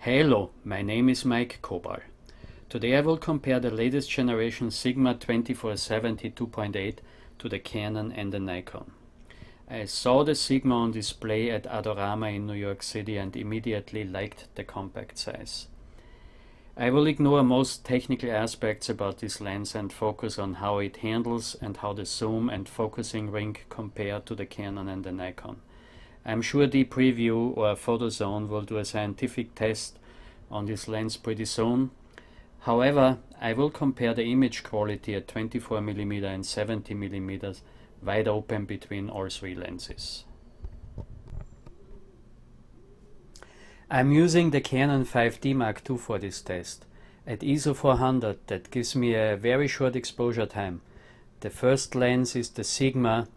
Hello, my name is Mike Kobal. Today I will compare the latest generation Sigma 2470 2.8 to the Canon and the Nikon. I saw the Sigma on display at Adorama in New York City and immediately liked the compact size. I will ignore most technical aspects about this lens and focus on how it handles and how the zoom and focusing ring compare to the Canon and the Nikon. I'm sure the preview or PhotoZone will do a scientific test on this lens pretty soon. However, I will compare the image quality at 24mm and 70mm wide open between all three lenses. I'm using the Canon 5D Mark II for this test. At ISO 400 that gives me a very short exposure time. The first lens is the Sigma.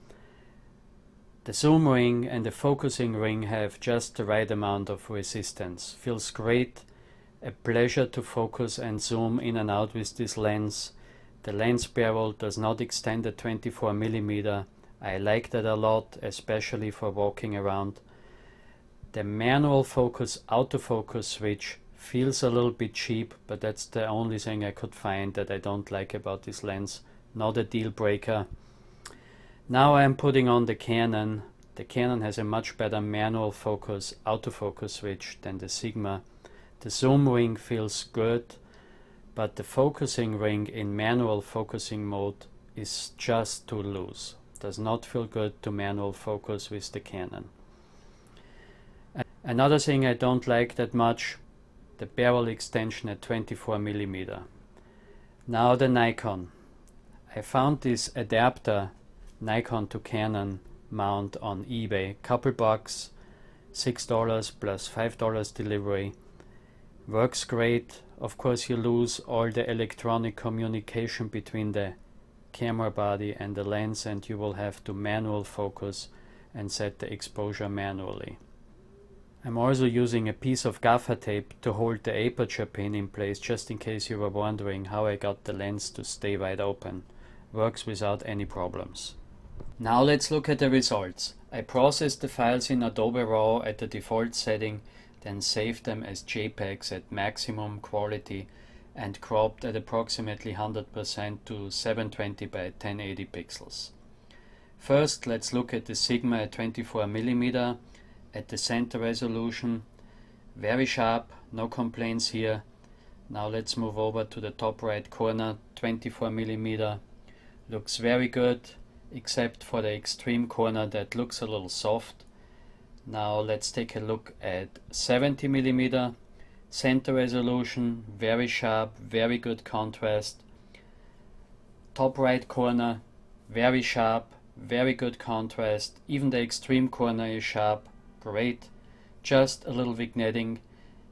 The zoom ring and the focusing ring have just the right amount of resistance. Feels great, a pleasure to focus and zoom in and out with this lens. The lens barrel does not extend at 24mm. I like that a lot, especially for walking around. The manual focus autofocus switch feels a little bit cheap, but that's the only thing I could find that I don't like about this lens. Not a deal breaker. Now I am putting on the Canon. The Canon has a much better manual focus autofocus switch than the Sigma. The zoom ring feels good, but the focusing ring in manual focusing mode is just too loose. Does not feel good to manual focus with the Canon. Another thing I don't like that much, the barrel extension at 24mm. Now the Nikon. I found this adapter Nikon to Canon mount on eBay, couple bucks, $6 plus $5 delivery. Works great. Of course you lose all the electronic communication between the camera body and the lens, and you will have to manual focus and set the exposure manually. I'm also using a piece of gaffer tape to hold the aperture pin in place, just in case you were wondering how I got the lens to stay wide open. Works without any problems. Now let's look at the results. I processed the files in Adobe RAW at the default setting, then saved them as JPEGs at maximum quality and cropped at approximately 100% to 720 by 1080 pixels. First, let's look at the Sigma at 24mm at the center resolution. Very sharp, no complaints here. Now let's move over to the top right corner, 24mm. Looks very good, except for the extreme corner that looks a little soft. Now let's take a look at 70mm. Center resolution, very sharp, very good contrast. Top right corner, very sharp, very good contrast. Even the extreme corner is sharp, great. Just a little vignetting.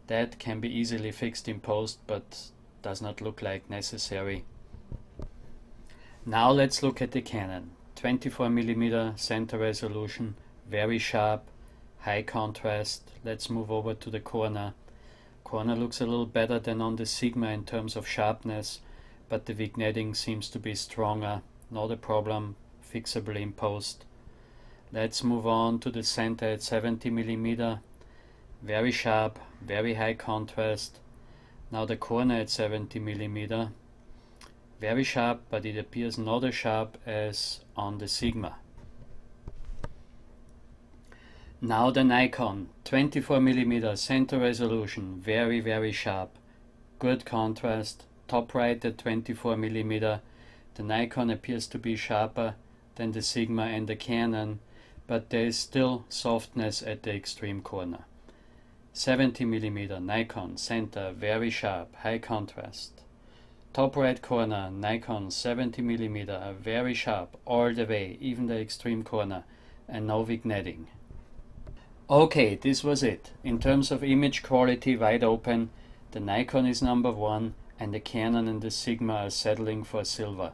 That can be easily fixed in post, but does not look like necessary. Now let's look at the Canon. 24mm center resolution, very sharp, high contrast. Let's move over to the corner. Corner looks a little better than on the Sigma in terms of sharpness, but the vignetting seems to be stronger. Not a problem, fixable in post. Let's move on to the center at 70mm. Very sharp, very high contrast. Now the corner at 70mm. Very sharp, but it appears not as sharp as on the Sigma. Now the Nikon, 24mm center resolution, very sharp, good contrast, top right at 24mm. The Nikon appears to be sharper than the Sigma and the Canon, but there is still softness at the extreme corner. 70mm Nikon center, very sharp, high contrast. Top right corner, Nikon 70mm, very sharp all the way, even the extreme corner, and no vignetting. Okay, this was it. In terms of image quality wide open, the Nikon is number one and the Canon and the Sigma are settling for silver.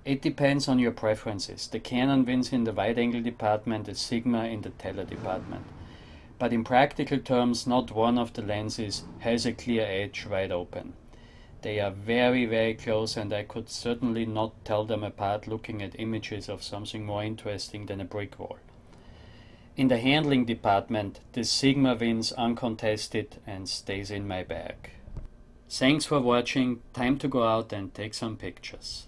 It depends on your preferences. The Canon wins in the wide angle department, the Sigma in the tele department. But in practical terms, not one of the lenses has a clear edge wide open. They are very close, and I could certainly not tell them apart looking at images of something more interesting than a brick wall. In the handling department, this Sigma wins uncontested and stays in my bag. Thanks for watching. Time to go out and take some pictures.